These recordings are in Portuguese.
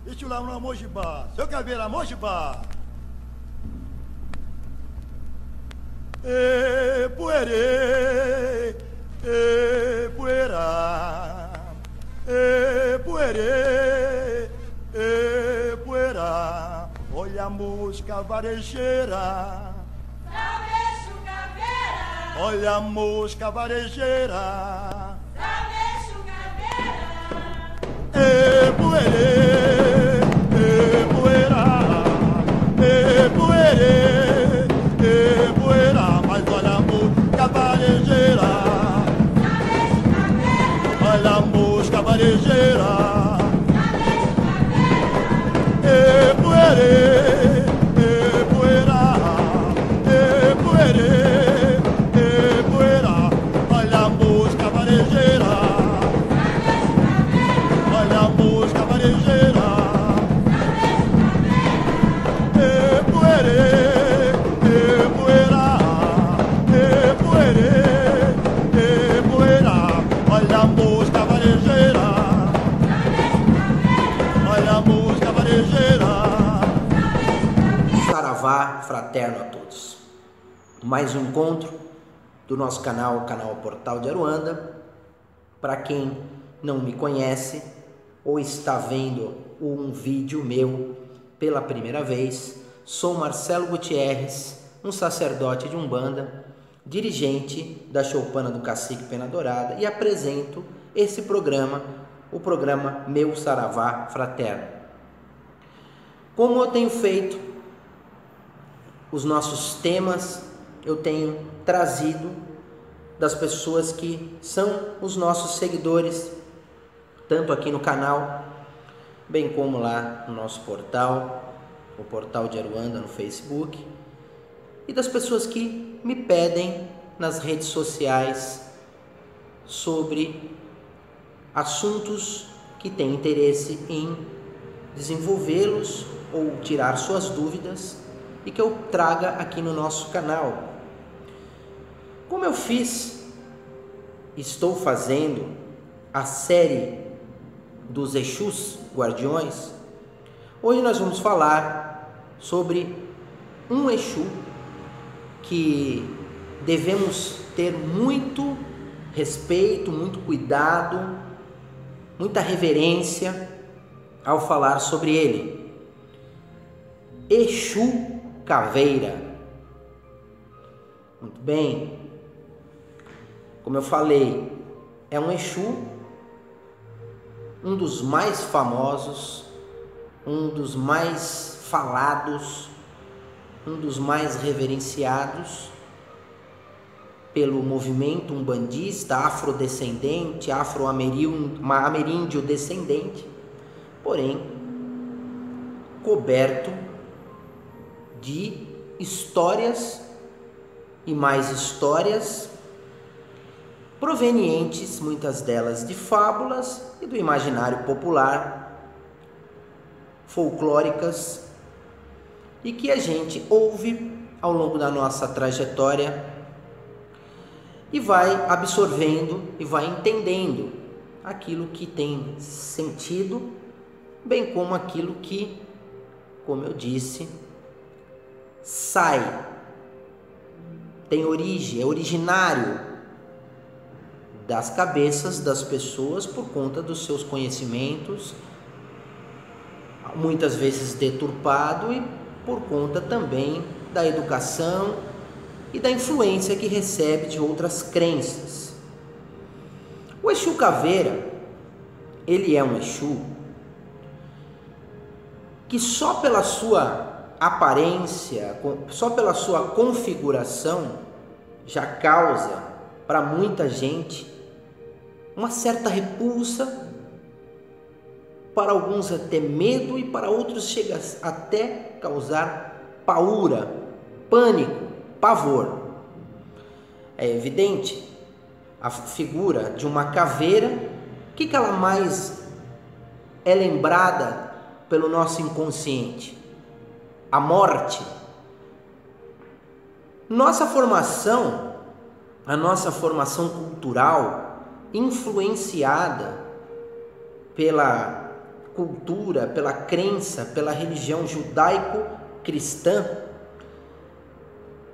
Ichula na Mojiba, seu caveira Mojiba. E puere, e puera, e puere, e puera. Olha a mosca varejeira. Traveixo caveira. Olha a mosca varejeira. Traveixo caveira. E puere, e puera, e puere, e puera. Mas olha a mosca varejeira. Traveixo caveira. Olha a mosca varejeira. Traveixo caveira. E puere, e puera, e puere, e puera. Olha a mosca varejeira. Olha a mosca varejeira. E puere, e puera, e puere, e puera. Olha a mosca varejeira. Olha a mosca varejeira. Saravá fraterno a todos. Mais um encontro do nosso canal, o canal Portal de Aruanda. Para quem não me conhece ou está vendo um vídeo meu pela primeira vez, sou Marcelo Gutierrez, um sacerdote de Umbanda, dirigente da Choupana do Cacique Pena Dourada, e apresento esse programa, o programa Meu Saravá Fraterno. Como eu tenho feito, os nossos temas eu tenho trazido das pessoas que são os nossos seguidores, tanto aqui no canal, bem como lá no nosso portal, o Portal de Aruanda no Facebook, e das pessoas que me pedem nas redes sociais sobre assuntos que têm interesse em desenvolvê-los ou tirar suas dúvidas e que eu traga aqui no nosso canal. Como eu estou fazendo a série dos Exus Guardiões, hoje nós vamos falar sobre um Exu que devemos ter muito respeito, muito cuidado, muita reverência ao falar sobre ele. Exu Caveira. Muito bem. Como eu falei, é um Exu, um dos mais famosos, um dos mais falados, um dos mais reverenciados pelo movimento umbandista, afrodescendente, afro-ameríndio descendente, porém coberto de histórias e mais histórias provenientes, muitas delas de fábulas e do imaginário popular, folclóricas, e que a gente ouve ao longo da nossa trajetória e vai absorvendo e vai entendendo aquilo que tem sentido, bem como aquilo que, como eu disse, tem origem, é originário das cabeças das pessoas por conta dos seus conhecimentos, muitas vezes deturpado, e por conta também da educação e da influência que recebe de outras crenças. O Exu Caveira, ele é um Exu que só pela sua aparência, só pela sua configuração, já causa para muita gente uma certa repulsa, para alguns até medo, e para outros chega até causar paura, pânico, pavor. É evidente, a figura de uma caveira, o que ela mais é lembrada pelo nosso inconsciente? A morte. A nossa formação cultural, influenciada pela cultura, pela crença, pela religião judaico-cristã,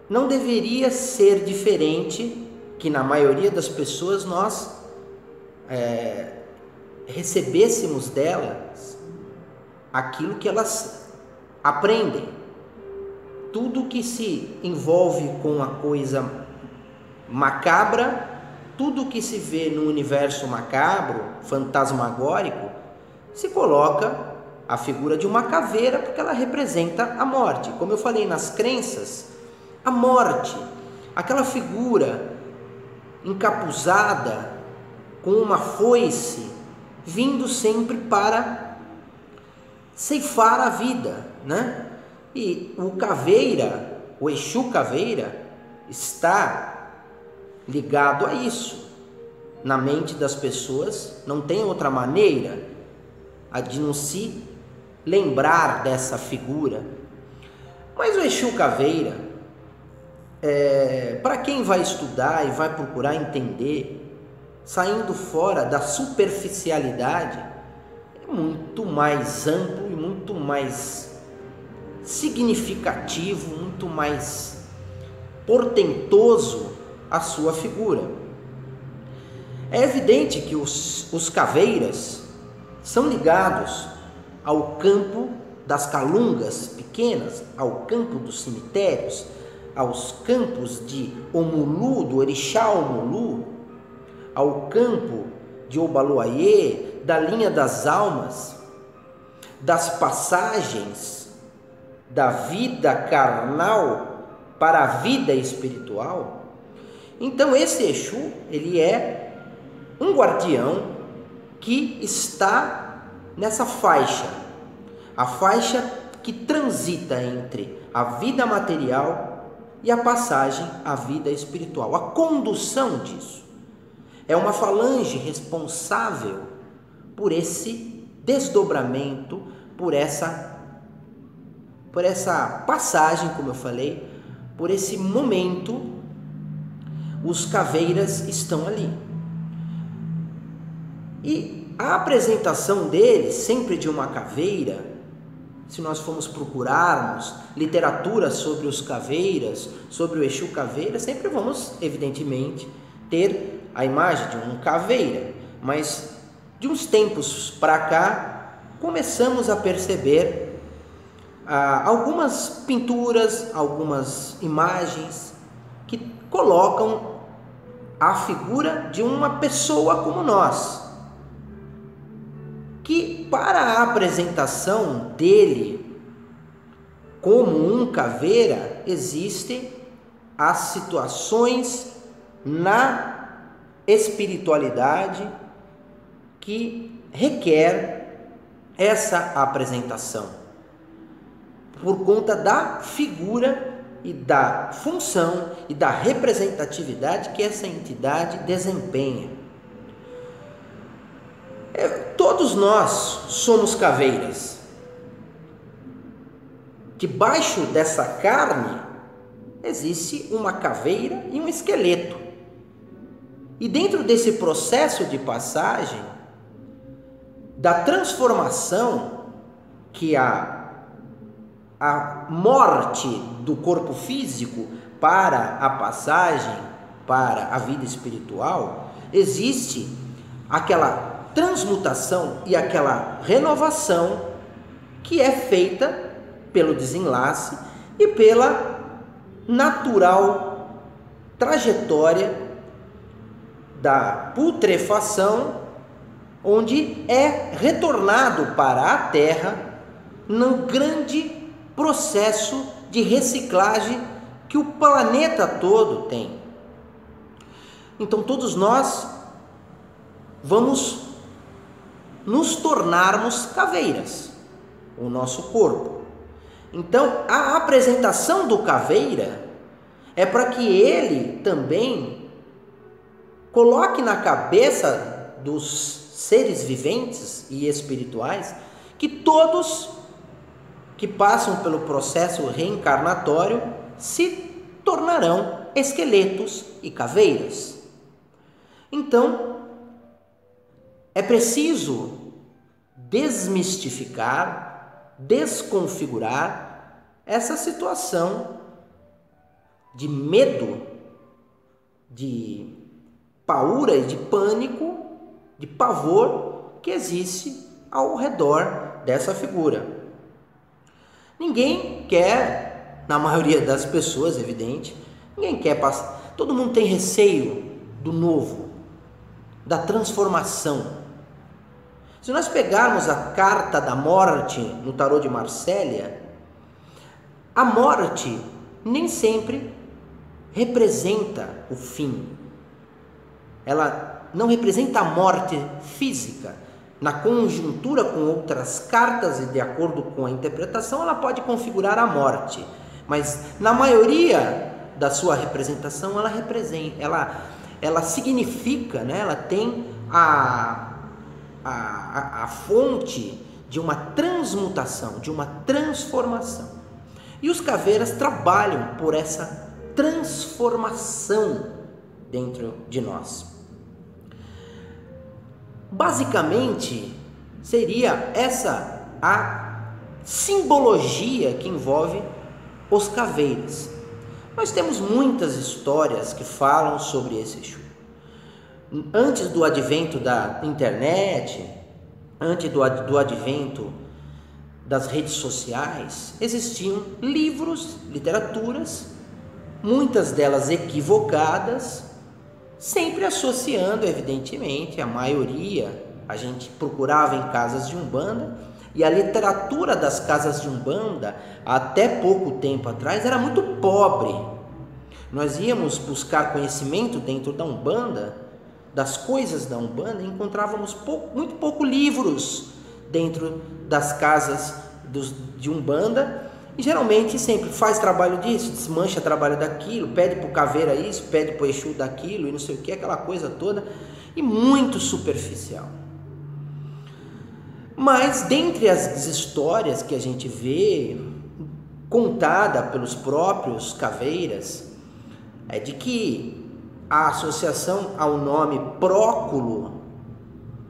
não deveria ser diferente que na maioria das pessoas nós recebêssemos delas aquilo que elas aprendem. Tudo que se envolve com a coisa macabra, tudo que se vê no universo macabro, fantasmagórico, se coloca a figura de uma caveira porque ela representa a morte. Como eu falei, nas crenças, a morte, aquela figura encapuzada com uma foice, vindo sempre para ceifar a vida, né? E o caveira, o Exu caveira, está ligado a isso. Na mente das pessoas não tem outra maneira de não se lembrar dessa figura. Mas o Exu caveira, para quem vai estudar e vai procurar entender, saindo fora da superficialidade, é muito mais amplo e muito mais significativo, muito mais portentoso a sua figura. É evidente que os caveiras são ligados ao campo das calungas pequenas, ao campo dos cemitérios, aos campos de Omulu, do orixá Omulu, ao campo de Obaloaiê, da linha das almas, das passagens da vida carnal para a vida espiritual. Então esse Exu, ele é um guardião que está nessa faixa, a faixa que transita entre a vida material e a passagem à vida espiritual, a condução disso. É uma falange responsável por esse desdobramento, por essa passagem, como eu falei, por esse momento. Os caveiras estão ali. E a apresentação deles, sempre de uma caveira, se nós formos procurarmos literatura sobre os caveiras, sobre o Exu caveira, sempre vamos, evidentemente, ter a imagem de um caveira. Mas de uns tempos para cá, começamos a perceber algumas pinturas, algumas imagens que colocam a figura de uma pessoa como nós, que para a apresentação dele como um caveira, existem as situações na espiritualidade que requer essa apresentação, por conta da figura e da função e da representatividade que essa entidade desempenha. Todos nós somos caveiras. Debaixo dessa carne existe uma caveira e um esqueleto. E dentro desse processo de passagem, da transformação que a morte do corpo físico para a passagem para a vida espiritual, existe aquela transmutação e aquela renovação que é feita pelo desenlace e pela natural trajetória da putrefação, onde é retornado para a Terra num grande processo de reciclagem que o planeta todo tem. Então todos nós vamos nos tornarmos caveiras, o nosso corpo. Então a apresentação do caveira é para que ele também coloque na cabeça dos seres viventes e espirituais que todos que passam pelo processo reencarnatório se tornarão esqueletos e caveiras. Então, é preciso desmistificar, desconfigurar essa situação de medo, de paura e de pânico, de pavor que existe ao redor dessa figura. Ninguém quer, na maioria das pessoas, evidente, ninguém quer passar. Todo mundo tem receio do novo, da transformação. Se nós pegarmos a carta da morte no tarô de Marsella, a morte nem sempre representa o fim. Ela não representa a morte física. Na conjuntura com outras cartas e de acordo com a interpretação, ela pode configurar a morte. Mas na maioria da sua representação, ela representa, ela significa, né? Ela tem a fonte de uma transmutação, de uma transformação. E os caveiras trabalham por essa transformação dentro de nós. Basicamente, seria essa a simbologia que envolve os caveiras. Nós temos muitas histórias que falam sobre esse Exu. Antes do advento da internet, antes do advento das redes sociais, existiam livros, literaturas, muitas delas equivocadas, sempre associando, evidentemente, a maioria, a gente procurava em casas de Umbanda, e a literatura das casas de Umbanda, até pouco tempo atrás, era muito pobre. Nós íamos buscar conhecimento dentro da Umbanda, das coisas da Umbanda, e encontrávamos muito pouco livros dentro das casas de Umbanda, e geralmente sempre faz trabalho disso, desmancha trabalho daquilo, pede para o caveira isso, pede para o Exu daquilo, e não sei o que, aquela coisa toda, e muito superficial. Mas dentre as histórias que a gente vê, contada pelos próprios caveiras, é de que a associação ao nome Próculo,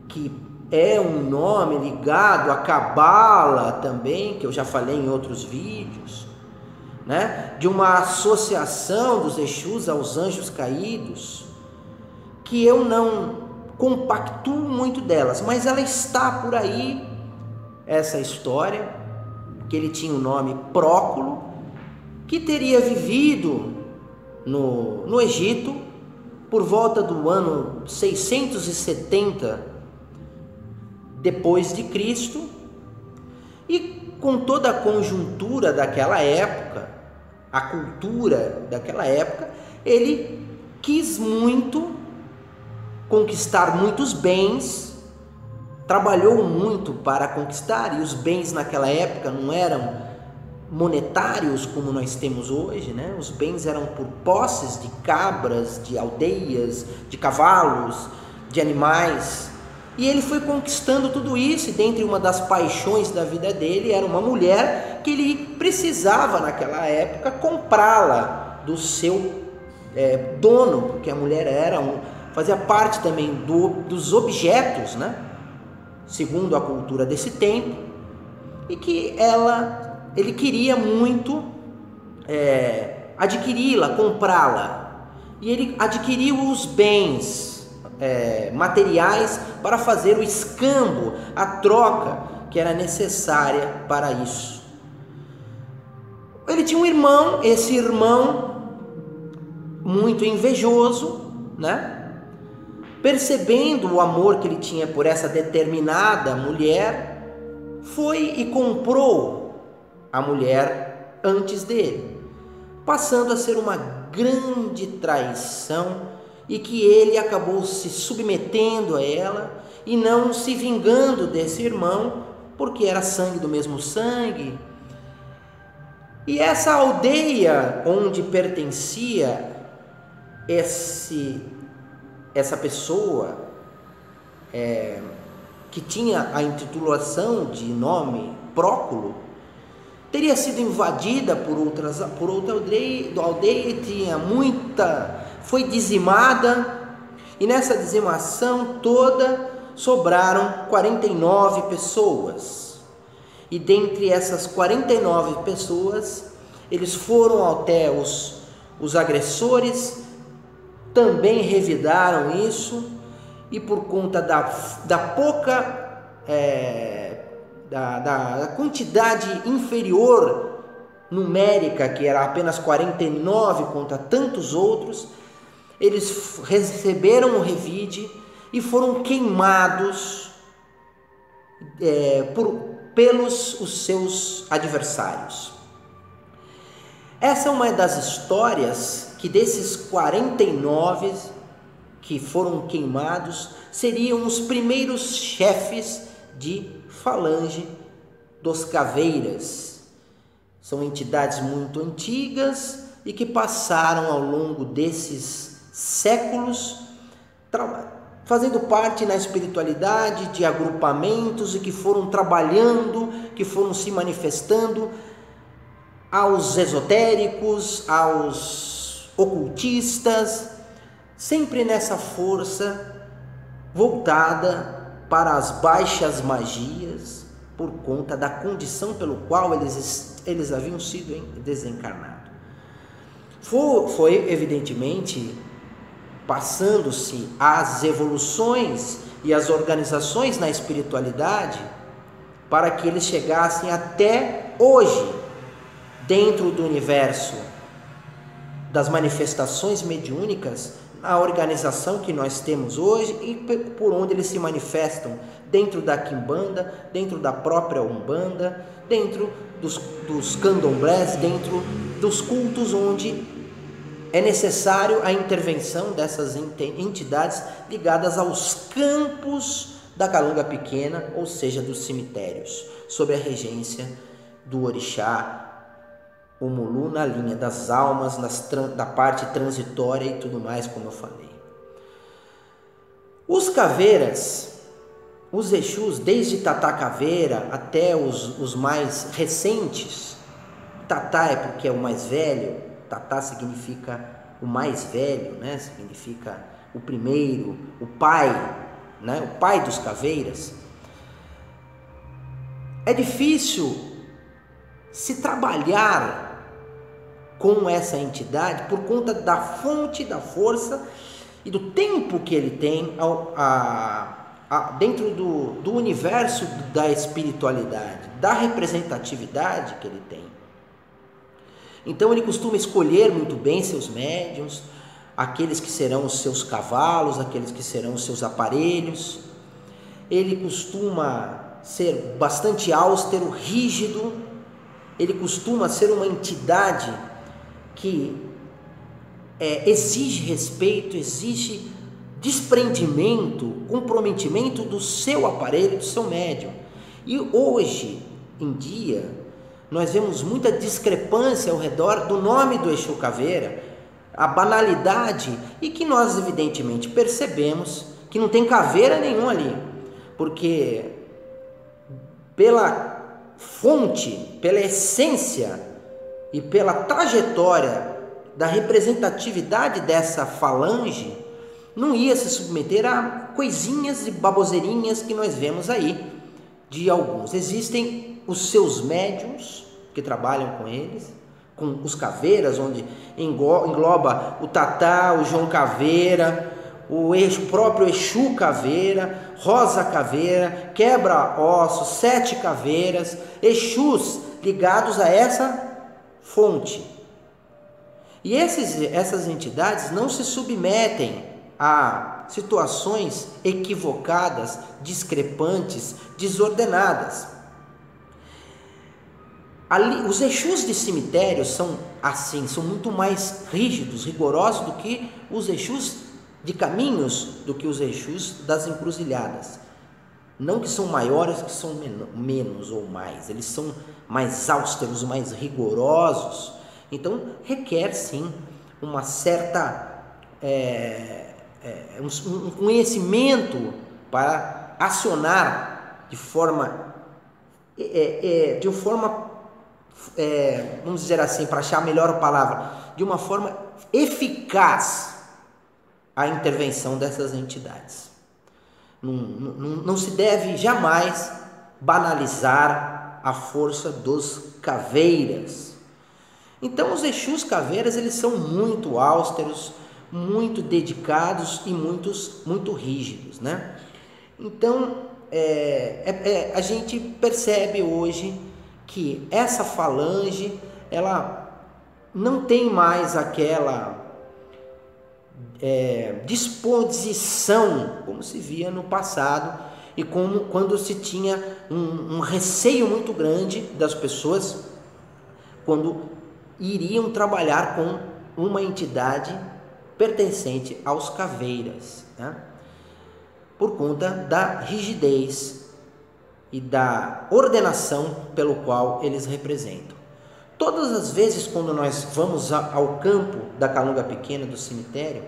que é um nome ligado à Cabala também, que eu já falei em outros vídeos, né? De uma associação dos Exus aos anjos caídos, que eu não compactuo muito delas, mas ela está por aí, essa história, que ele tinha o nome Próculo, que teria vivido no Egito por volta do ano 670 depois de Cristo, e com toda a conjuntura daquela época, a cultura daquela época, ele quis muito conquistar muitos bens, trabalhou muito para conquistar, e os bens naquela época não eram monetários como nós temos hoje, né? Os bens eram por posses de cabras, de aldeias, de cavalos, de animais, e ele foi conquistando tudo isso, e dentre uma das paixões da vida dele era uma mulher que ele precisava naquela época comprá-la do seu dono, porque a mulher fazia parte também dos objetos, né? Segundo a cultura desse tempo, e que ele queria muito adquiri-la, comprá-la, e ele adquiriu os bens materiais para fazer o escambo, a troca que era necessária para isso. Ele tinha um irmão, esse irmão muito invejoso, né? Percebendo o amor que ele tinha por essa determinada mulher, foi e comprou a mulher antes dele, passando a ser uma grande traição, e que ele acabou se submetendo a ela e não se vingando desse irmão, porque era sangue do mesmo sangue. E essa aldeia onde pertencia essa pessoa que tinha a intitulação de nome Próculo, teria sido invadida por outra aldeia, foi dizimada, e nessa dizimação toda sobraram 49 pessoas. E dentre essas 49 pessoas, eles foram até os agressores, também revidaram isso, e por conta da pouca, da quantidade inferior numérica, que era apenas 49 contra tantos outros, eles receberam o revide e foram queimados pelos os seus adversários. Essa é uma das histórias que desses 49 que foram queimados seriam os primeiros chefes de falange dos caveiras. São entidades muito antigas e que passaram ao longo desses séculos fazendo parte na espiritualidade de agrupamentos e que foram trabalhando, que foram se manifestando aos esotéricos, aos ocultistas, sempre nessa força voltada para as baixas magias, por conta da condição pelo qual eles haviam sido desencarnados. Foi evidentemente passando-se as evoluções e as organizações na espiritualidade para que eles chegassem até hoje dentro do universo das manifestações mediúnicas, a organização que nós temos hoje e por onde eles se manifestam, dentro da quimbanda, dentro da própria umbanda, dentro dos candomblés, dentro dos cultos onde é necessário a intervenção dessas entidades ligadas aos campos da Calunga Pequena, ou seja, dos cemitérios, sob a regência do orixá Omulu, na linha das almas, da parte transitória e tudo mais, como eu falei. Os caveiras, os Exus, desde Tatá Caveira até os mais recentes, Tatá é porque é o mais velho, Tatá significa o mais velho, né? Significa o primeiro, o pai, né? O pai dos caveiras. É difícil se trabalhar com essa entidade por conta da fonte, da força e do tempo que ele tem dentro do universo da espiritualidade, da representatividade que ele tem. Então ele costuma escolher muito bem seus médiuns, aqueles que serão os seus cavalos, aqueles que serão os seus aparelhos. Ele costuma ser bastante austero, rígido. Ele costuma ser uma entidade que exige respeito, exige desprendimento, comprometimento do seu aparelho, do seu médium. E hoje em dia nós vemos muita discrepância ao redor do nome do Exu Caveira, a banalidade, e que nós evidentemente percebemos que não tem caveira nenhuma ali, porque pela fonte, pela essência e pela trajetória da representatividade dessa falange, não ia se submeter a coisinhas e baboseirinhas que nós vemos aí de alguns. Existem os seus médiuns que trabalham com eles, com os caveiras, onde engloba o Tatá, o João Caveira, o próprio Exu Caveira, Rosa Caveira, Quebra-Ossos, 7 caveiras, Exus ligados a essa fonte. E essas entidades não se submetem a situações equivocadas, discrepantes, desordenadas. Os Exus de cemitério são assim, são muito mais rígidos, rigorosos do que os Exus de caminhos, do que os Exus das encruzilhadas. Não que são maiores, que são menos ou mais, eles são mais austeros, mais rigorosos. Então requer sim uma certa um conhecimento para acionar de forma vamos dizer assim, para achar a melhor palavra, de uma forma eficaz a intervenção dessas entidades. Não se deve jamais banalizar a força dos caveiras. Então os Exus caveiras, eles são muito austeros, muito dedicados e muito rígidos, né? Então a gente percebe hoje que essa falange, ela não tem mais aquela disposição como se via no passado, e como quando se tinha um receio muito grande das pessoas quando iriam trabalhar com uma entidade pertencente aos caveiras, né? Por conta da rigidez e da ordenação pelo qual eles representam. Todas as vezes quando nós vamos ao campo da Calunga Pequena, do cemitério,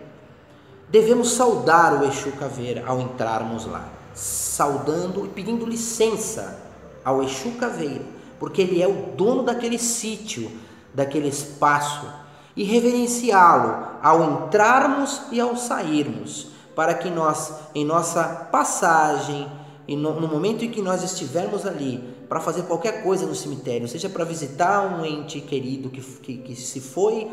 devemos saudar o Exu Caveira ao entrarmos lá, saudando e pedindo licença ao Exu Caveira, porque ele é o dono daquele sítio, daquele espaço, e reverenciá-lo ao entrarmos e ao sairmos, para que nós, em nossa passagem, e no momento em que nós estivermos ali para fazer qualquer coisa no cemitério, seja para visitar um ente querido que se foi,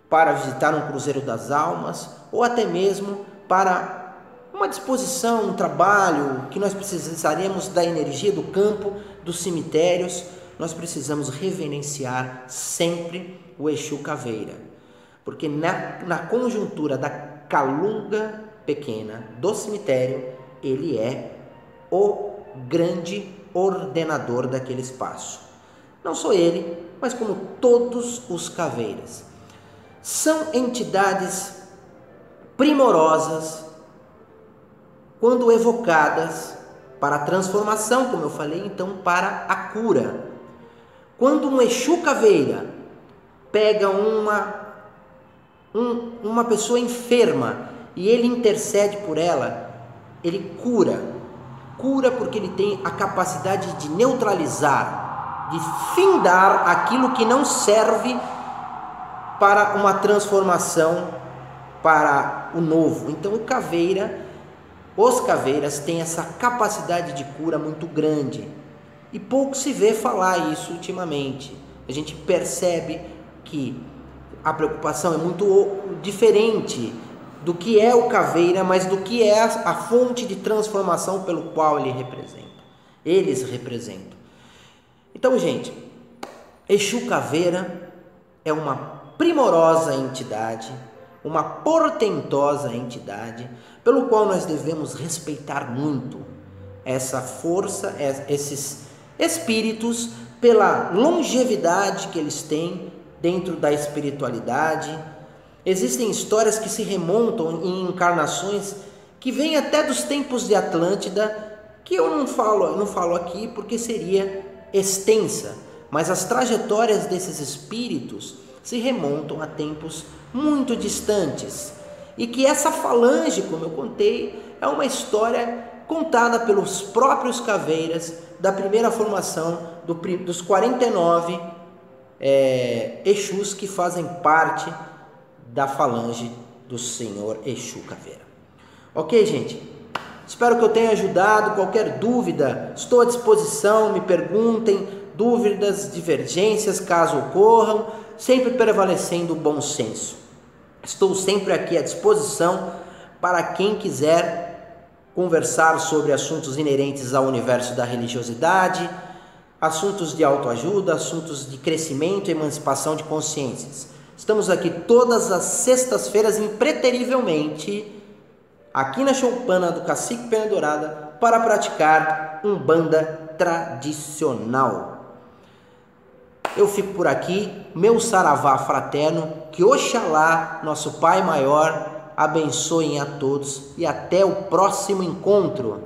para visitar um cruzeiro das almas, ou até mesmo para uma disposição, um trabalho que nós precisaremos da energia do campo, dos cemitérios, nós precisamos reverenciar sempre o Exu Caveira, porque na conjuntura da Calunga Pequena do cemitério, ele é o grande ordenador daquele espaço. Não só ele, mas como todos os caveiras. São entidades primorosas quando evocadas para a transformação, como eu falei, então para a cura. Quando um Exu Caveira pega uma pessoa enferma e ele intercede por ela, ele cura porque ele tem a capacidade de neutralizar, de findar aquilo que não serve para uma transformação para o novo. Então os caveiras têm essa capacidade de cura muito grande, e pouco se vê falar isso ultimamente. A gente percebe que a preocupação é muito diferente do que é o caveira, mas do que é a fonte de transformação pelo qual eles representam. Então, gente, Exu Caveira é uma primorosa entidade, uma portentosa entidade, pelo qual nós devemos respeitar muito essa força, esses espíritos, pela longevidade que eles têm dentro da espiritualidade. Existem histórias que se remontam em encarnações que vêm até dos tempos de Atlântida, que eu não falo aqui porque seria extensa, mas as trajetórias desses espíritos se remontam a tempos muito distantes, e que essa falange, como eu contei, é uma história contada pelos próprios caveiras da primeira formação dos 49 Exus que fazem parte da falange do Senhor Exu Caveira. Ok, gente? Espero que eu tenha ajudado. Qualquer dúvida, estou à disposição, me perguntem, dúvidas, divergências, caso ocorram, sempre prevalecendo o bom senso. Estou sempre aqui à disposição para quem quiser conversar sobre assuntos inerentes ao universo da religiosidade, assuntos de autoajuda, assuntos de crescimento e emancipação de consciências. Estamos aqui todas as sextas-feiras, impreterivelmente, aqui na Choupana do Cacique Pena Dourada, para praticar Umbanda tradicional. Eu fico por aqui, meu saravá fraterno, que Oxalá, nosso Pai Maior, abençoe a todos e até o próximo encontro.